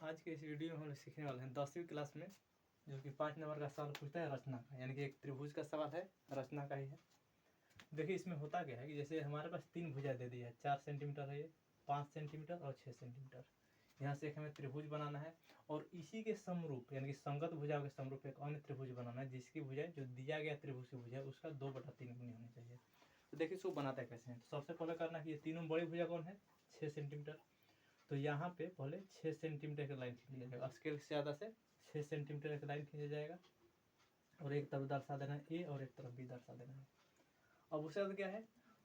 आज के इस वीडियो में हम लोग सीखने वाले हैं 10वीं क्लास में, जो कि 5 नंबर का सवाल पूछता है रचना का, यानी कि एक त्रिभुज का सवाल है, रचना का ही है। देखिए इसमें होता क्या है कि जैसे हमारे पास 3 भुजा दे दी है, 4 सेंटीमीटर है ये, 5 सेंटीमीटर और 6 सेंटीमीटर। यहाँ से एक हमें त्रिभुज बनाना है और इसी के समरूप यानी कि संगत भुजाओं के समरूप एक अन्य त्रिभुज बनाना है, जिसकी भुजाएं जो दिया गया त्रिभुज की भुजा है उसका 2/3 गुनी होनी चाहिए। तो देखिए इसको बनाता है कैसे है। तो सबसे पहले करना कि ये तीनों बड़ी भुजा कौन है, 6 सेंटीमीटर। तो यहाँ पे पहले 6 सेंटीमीटर का लाइन खींच लिया जाएगा, स्केल से ज़्यादा से 6 सेंटीमीटर का लाइन खींचा जाएगा और एक तरफ दर्शा देना है ए और एक तरफ बी दर्शा देना है। अब उसके बाद क्या है,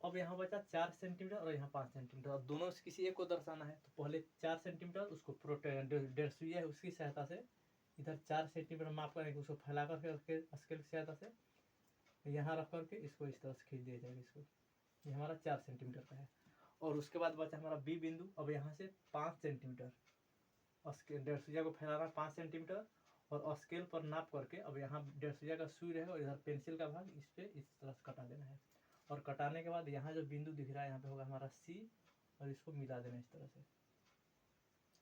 अब यहाँ बचा 4 सेंटीमीटर और यहाँ 5 सेंटीमीटर। अब दोनों से किसी एक को दर्शाना है, तो पहले 4 सेंटीमीटर उसको डेढ़ सुइया है उसकी सहायता से इधर 4 सेंटीमीटर माप करके उसको फैला करके स्केल की सहायता से यहाँ रख करके इसको इस तरह से खींच दिया जाएगा। इसको ये हमारा 4 सेंटीमीटर का है। और उसके बाद बचा हमारा बी बिंदु। अब यहाँ से 5 सेंटीमीटर स्केल डेढ़ सुइया को फैलाना 5 सेंटीमीटर और स्केल पर नाप करके अब यहाँ डेढ़ सुइया का सुई रहेगा और इधर पेंसिल का भाग इस पे इस तरह से कटा देना है। और कटाने के बाद यहाँ जो बिंदु दिख रहा है यहाँ पे होगा हमारा सी और इसको मिला देना इस तरह से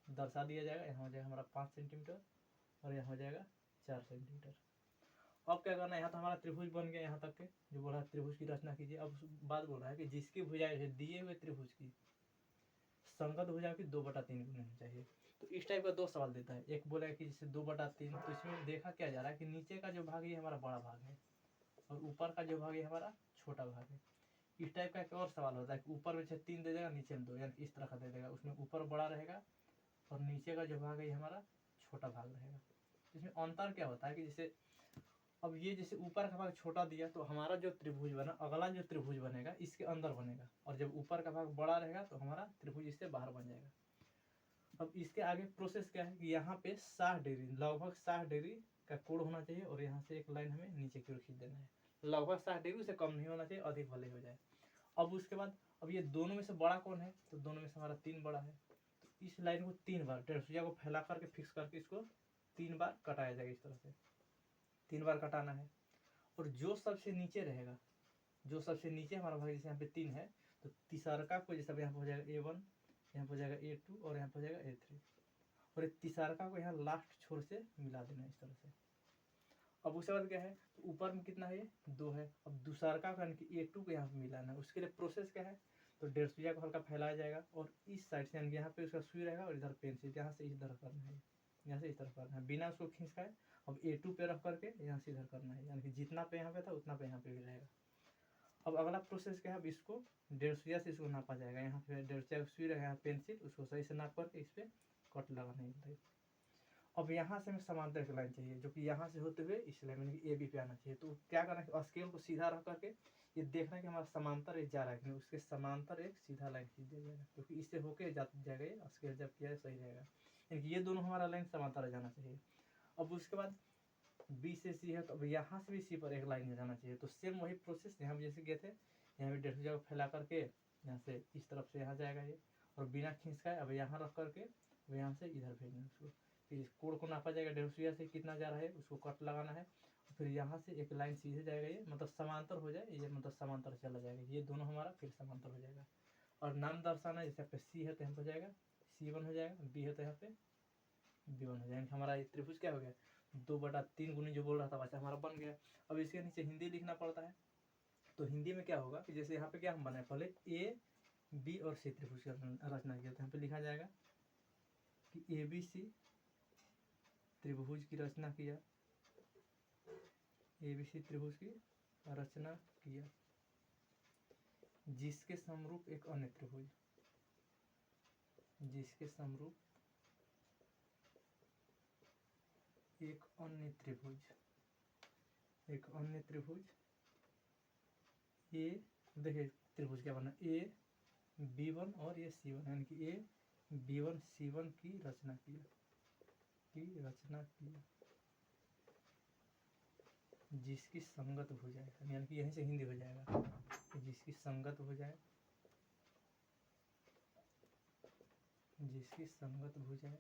दर्शा दिया जाएगा। यहाँ हो जाएगा हमारा 5 सेंटीमीटर और यहाँ हो जाएगा 4 सेंटीमीटर। अब क्या करना है, यहाँ तो हमारा त्रिभुज बन गया, यहाँ तक के जो बोल रहा है त्रिभुज की रचना कीजिए। अब बात बोल रहा है कि जिसकी भुजाएं दिए हुए त्रिभुज की संगत भुजाओं की 2/3 गुनी होनी चाहिए। तो इस टाइप का 2 सवाल देता है। एक बोला है कि जैसे 2/3, तो इसमें देखा क्या जा रहा है कि नीचे का जो भाग है हमारा बड़ा भाग है और ऊपर का जो भाग है हमारा छोटा भाग है। इस टाइप का एक और सवाल होता है कि ऊपर में 3 दे देगा, नीचे में 2, यानी इस तरह का दे देगा। उसमें ऊपर बड़ा रहेगा और नीचे का जो भाग है हमारा छोटा भाग रहेगा। इसमें अंतर क्या होता है कि जैसे अब ये जैसे ऊपर का भाग छोटा दिया तो हमारा जो त्रिभुज बना, अगला जो त्रिभुज बनेगा इसके अंदर बनेगा, और जब ऊपर का भाग बड़ा रहेगा तो हमारा त्रिभुज इससे बाहर बन जाएगा। अब इसके आगे प्रोसेस क्या है कि यहाँ पे 60 डिग्री, लगभग 60 डिग्री का कोण होना चाहिए और यहाँ से एक लाइन हमें नीचे की ओर खींच देना है। लगभग 60 डिग्री से कम नहीं होना चाहिए, अधिक भले हो जाए। अब उसके बाद अब ये दोनों में से बड़ा कौन है, तो दोनों में से हमारा 3 बड़ा है। तो इस लाइन को 3 बार डेढ़ सुइया को फैला करके फिक्स करके इसको 3 बार कटाया जाएगा। इस तरह से 3 बार कटाना है। और जो सबसे नीचे रहेगा, जो सबसे नीचे हमारा भाग जैसे यहाँ पे 3 है, तो तीसरका को जैसे यहाँ पे हो जाएगा A1, यहाँ पे हो जाएगा A2 और यहाँ पे हो जाएगा A3, और तीसरका को यहाँ लास्ट छोर से मिला देना इस तरह से। अब उसके बाद क्या है, तो ऊपर में कितना है, ये 2 है। अब दूसरका को यानी कि A2 को यहाँ पे मिलाना है। उसके लिए प्रोसेस क्या है, तो डेढ़ सुइया को हल्का फैलाया जाएगा और इस साइड से यानी कि यहाँ पे उसका सुई रहेगा और इधर पेंसिल यहाँ से इस तरह करना है, यहाँ से इस तरह करना है बिना उसको खींच खाए। अब A2 पे रख करके यहाँ से इधर करना है, यानी कि जितना पे यहाँ पे था उतना पे यहाँ पे भी रहेगा। अब अगला प्रोसेस क्या है, अब इसको डेढ़ सुइया से इसको नापा जाएगा। यहाँ पे डेढ़ सुइया सुई रहेगा, यहाँ पेंसिल, उसको सही से नाप करके इस पर कट लगाना है। अब यहाँ से हमें समांतर की लाइन चाहिए, जो कि यहाँ से होते हुए इस लाइन में ए बी पे आना चाहिए। तो क्या करना है, स्केल को सीधा रख करके ये देखना है कि हमारा समांतर एक जा रहा है कि नहीं, उसके समांतर एक सीधा लाइन खींच दिया जाएगा, क्योंकि इससे होके जाएगा ये स्केल जब किया सही रहेगा, यानी कि ये दोनों हमारा लाइन समांतर जाना चाहिए। अब उसके बाद बी से सी है, तो अब यहाँ से भी सी पर एक लाइन जाना चाहिए। तो सेम वही प्रोसेस यहाँ जैसे गए थे, यहाँ भी डेढ़ सुइया को फैला करके यहाँ से इस तरफ से यहाँ जाएगा ये, और बिना खींच का अब यहाँ रख करके अब यहाँ से इधर भेजना उसको। फिर इस कोण को नापा जाएगा, डेढ़ सुइया से कितना जा रहा है उसको कट लगाना है। फिर यहाँ से एक लाइन सीधे जाएगा, ये मतलब समांतर हो जाए, ये मतलब समांतर चला जाएगा, ये दोनों हमारा फिर समांतर हो जाएगा। और नाम दर्शाना है, जैसे यहाँ पे सी है तो यहाँ पर जाएगा C1 हो जाएगा, बी है तो यहाँ पे B1 हो जाएगा। हमारा ये त्रिभुज क्या हो गया, 2/3 गुनी जो बोल रहा था वैसे हमारा बन गया। अब इसके नीचे हिंदी लिखना पड़ता है। तो हिंदी में क्या होगा कि जैसे यहाँ पे क्या हम बनाए, पहले ए बी और सी त्रिभुज की रचना किया, तो यहाँ पे लिखा जाएगा कि ABC त्रिभुज की रचना किया, ABC त्रिभुज की रचना किया, जिसके समरूप एक अन्य त्रिभुज, जिसके समरूप एक अन्य त्रिभुज, एक अन्य त्रिभुज ए, देखिए त्रिभुज क्या बना, ए B1 और ये C1, यानी कि ए B1 C1 की रचना किया, की रचना किया, जिसकी संगत भुजाएं, यानी कि यहीं से हिंदी हो जाएगा कि जिसकी संगत भुजाएं, जिसकी संगत भुजाएं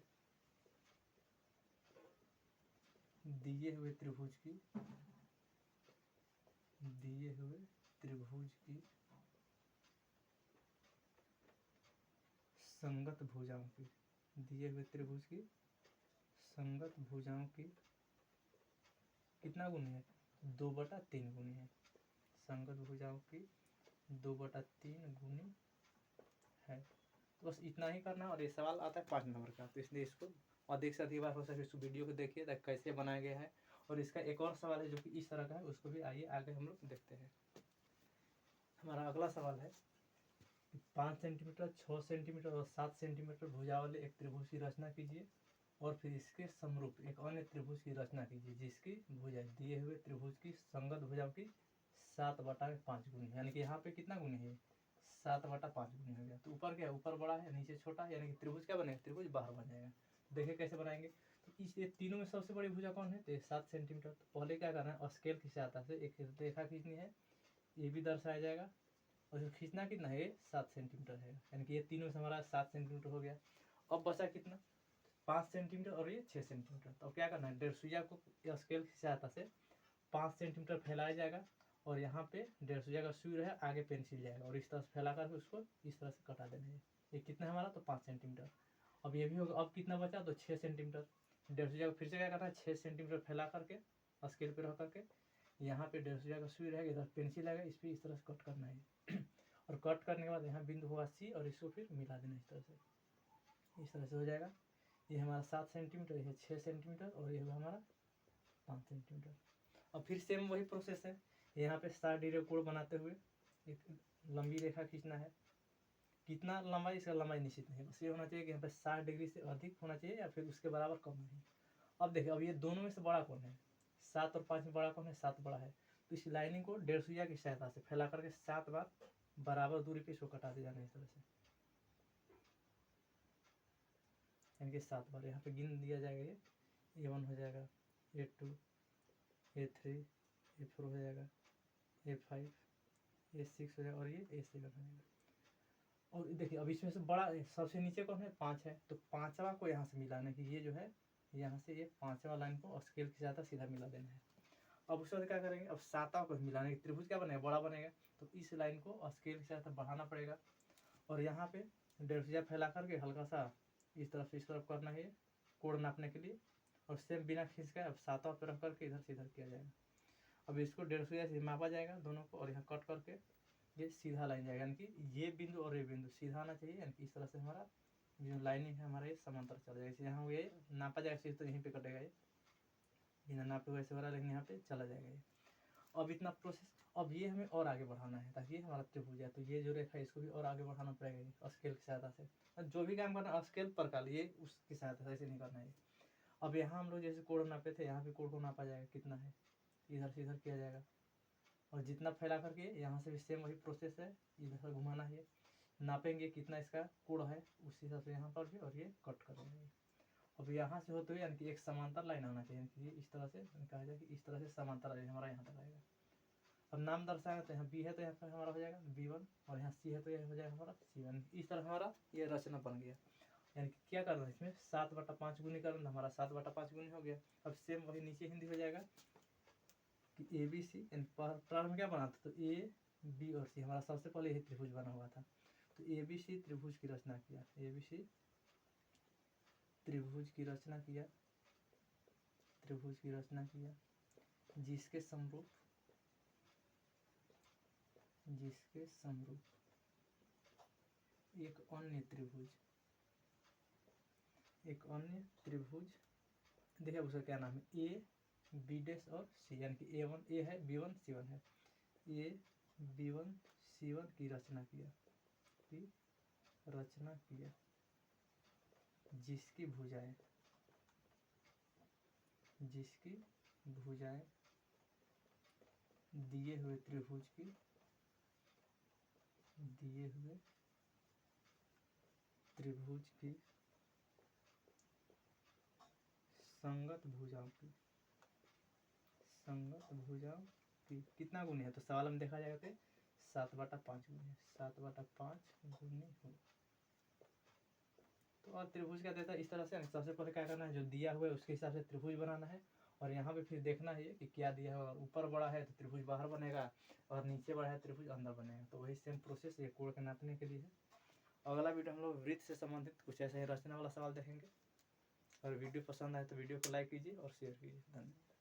दिए हुए त्रिभुज की, दिए हुए त्रिभुज की संगत भुजाओं की, दिए हुए त्रिभुज की संगत भुजाओं की कितना गुनी है, 2/3 गुनी है। संगत भुजाओं की 2/3 गुनी है। तो बस इतना ही करना है। और ये सवाल आता है 5 नंबर का, तो इसलिए इसको अधिक से अधिक बार हो सके इस वीडियो को देखिए ताकि कैसे बनाया गया है। और इसका एक और सवाल है जो कि इस तरह का है, उसको भी आइए आगे हम लोग देखते हैं। हमारा अगला सवाल है 5 सेंटीमीटर, 6 सेंटीमीटर और 7 सेंटीमीटर भुजा वाले एक त्रिभुज की रचना कीजिए और फिर इसके समरूप एक अन्य त्रिभुज की रचना कीजिए जिसकी भुजाएं दिए हुए त्रिभुज की संगत भुजाओं की 7/5 गुनी, यानी कि यहाँ पे कितना गुनी है, 7/5 गुनी हो गया। तो ऊपर क्या है, ऊपर बड़ा है नीचे छोटा है, यानी कि त्रिभुज क्या बनेगा, त्रिभुज बाहर बन जाएगा। देखिए कैसे बनाएंगे। तो इस ये तीनों में सबसे बड़ी भुजा कौन है, तो 7 सेंटीमीटर। तो पहले क्या करना है, स्केल की सहायता से एक रेखा खींचनी है, ये भी दर्शाया जाएगा। और जो खींचना कितना है, 7 सेंटीमीटर है, यानी कि ये तीनों से हमारा 7 सेंटीमीटर हो गया। अब बचा कितना, 5 सेंटीमीटर और ये 6 सेंटीमीटर। तो अब क्या करना है, डेढ़सुइया को स्केल की सहायता से 5 सेंटीमीटर फैलाया जाएगा और यहाँ पे डेढ़सुइया का सुई रहे, आगे पेंसिल जाएगा और इस तरह से फैला करके उसको इस तरह से कटा देना है। ये कितना है हमारा, तो 5 सेंटीमीटर। अब ये भी होगा, अब कितना बचा, तो 6 सेंटीमीटर। डेढ़सुइया को फिर से क्या करना है, 6 सेंटीमीटर फैला करके स्केल पे रख करके यहाँ पे डेढ़सुइया का सुई रहेगा, इधर पेंसिल आएगा, इस पर इस तरह से कट करना है। और कट करने के बाद यहाँ बिंदु होगा सी और इसको फिर मिला देना इस तरह से हो जाएगा। ये हमारा 7 सेंटीमीटर, ये 6 सेंटीमीटर और ये होगा हमारा 5 सेंटीमीटर। अब फिर सेम वही प्रोसेस है, यहाँ पे 60 डिग्री कोण बनाते हुए एक लंबी रेखा खींचना है। कितना लंबाई, इसका लंबाई निश्चित नहीं, बस ये होना चाहिए कि यहाँ पे 60 डिग्री से अधिक होना चाहिए या फिर उसके बराबर कम नहीं। अब देखिए, अब ये दोनों में से बड़ा कौन है, 7 और 5 में बड़ा कौन है, 7 बड़ा है। तो इस लाइनिंग को डेढ़सुइया की सहायता से फैला करके 7 बार बराबर दूरी पे इसको कटा दिया जाएगा इस तरह से, यानी कि 7 बार यहाँ पे गिन दिया जाएगा। ये A1 हो जाएगा, A2, A3, A4 हो जाएगा, A5, A6 हो जाएगा और ये A7 हो जाएगा। और देखिए अब इसमें से बड़ा सबसे नीचे कौन है, 5 है। तो 5वां को यहाँ से मिलाना है कि ये जो है यहाँ से ये 5वां लाइन को स्केल की सहायता सीधा मिला देना है। अब उसके बाद क्या करेंगे, अब 7वां को मिलाने के त्रिभुज क्या बनेगा, बड़ा बनेगा। तो इस लाइन को स्केल की सहायता बढ़ाना पड़ेगा और यहाँ पे डेढ़सुइया फैला करके हल्का सा इस तरफ से इस तरफ करना है कोण नापने के लिए। और सेम बिना खींच के अब 7वां पे रख करके इधर से इधर किया जाएगा। अब इसको डेढ़सुइया से मापा जाएगा दोनों को और यहाँ कट करके ये सीधा लाइन जाएगा, यानी कि ये बिंदु और ये बिंदु सीधा आना चाहिए, यानी कि इस तरह से हमारा जो लाइनिंग है हमारा ये समांतर चल जाएगा। जैसे यहाँ ये नापा जाएगा तो यहीं पे कटेगा, ये बिना नापे वैसे हो रहा है लेकिन यहाँ पे चला जाएगा ये। अब इतना प्रोसेस, अब ये हमें और आगे बढ़ाना है ताकि ये हमारा त्रिभुज है। तो ये जो रेखा है इसको भी और आगे बढ़ाना पड़ेगा स्केल की सहायता से। जो भी काम करना स्केल पर कर लिए, उसकी सहायता से ऐसे नहीं करना है। अब यहाँ हम लोग जैसे कोण नापे थे, यहाँ भी कोण को नापा जाएगा कितना है, इधर से इधर किया जाएगा और जितना फैला करके यहाँ से भी सेम वही प्रोसेस है, इधर से घुमाना है, नापेंगे कितना इसका कोण है उसी हिसाब से यहाँ पर भी और ये कट कर देंगे। अब यहाँ से होते हुए यानी कि एक समांतर लाइन आना चाहिए, कि इस तरह से कहा जाए कि इस तरह से समांतर लाइन हमारा यहाँ तक आएगा। अब नाम दर्शाएंगे तो यहाँ B है तो यहाँ पर हमारा हो जाएगा B1 और यहाँ C है तो यह हो जाएगा हमारा C1। इस तरह हमारा ये रचना बन गया। यानी कि क्या करना है इसमें 7/5 गुनी करना, हमारा 7/5 गुनी हो गया। अब सेम वही नीचे हिंदी हो जाएगा कि ABC, प्रारंभ में क्या बना था, तो A, B और C हमारा सबसे पहले यही त्रिभुज बना हुआ था। तो ABC त्रिभुज की रचना किया, ABC त्रिभुज की रचना किया, त्रिभुज की रचना किया जिसके समरूप एक अन्य त्रिभुज देखिए उसका क्या नाम है, A, B डैश और C, यानी कि A1 A है, B1 C1 है। A, B1 C1 की रचना किया जिसकी भुजाएं दिए हुए त्रिभुज की संगत भुजाओं की कितना गुनी है, तो सवाल में देखा जाएगा तो 7/5 गुनी है, 7/5 गुनी हो। तो और त्रिभुज क्या देता है इस तरह से, सबसे पहले क्या करना है, जो दिया हुआ है उसके हिसाब से त्रिभुज बनाना है। और यहाँ पे फिर देखना है कि क्या दिया हुआ, ऊपर बड़ा है तो त्रिभुज बाहर बनेगा और नीचे बड़ा है त्रिभुज अंदर बनेगा। तो वही सेम प्रोसेस ये कोण के नापने के लिए है। अगला वीडियो हम लोग वृत्त से संबंधित कुछ ऐसे ही रचना वाला सवाल देखेंगे। और वीडियो पसंद आए तो वीडियो को लाइक कीजिए और शेयर कीजिए। धन्यवाद।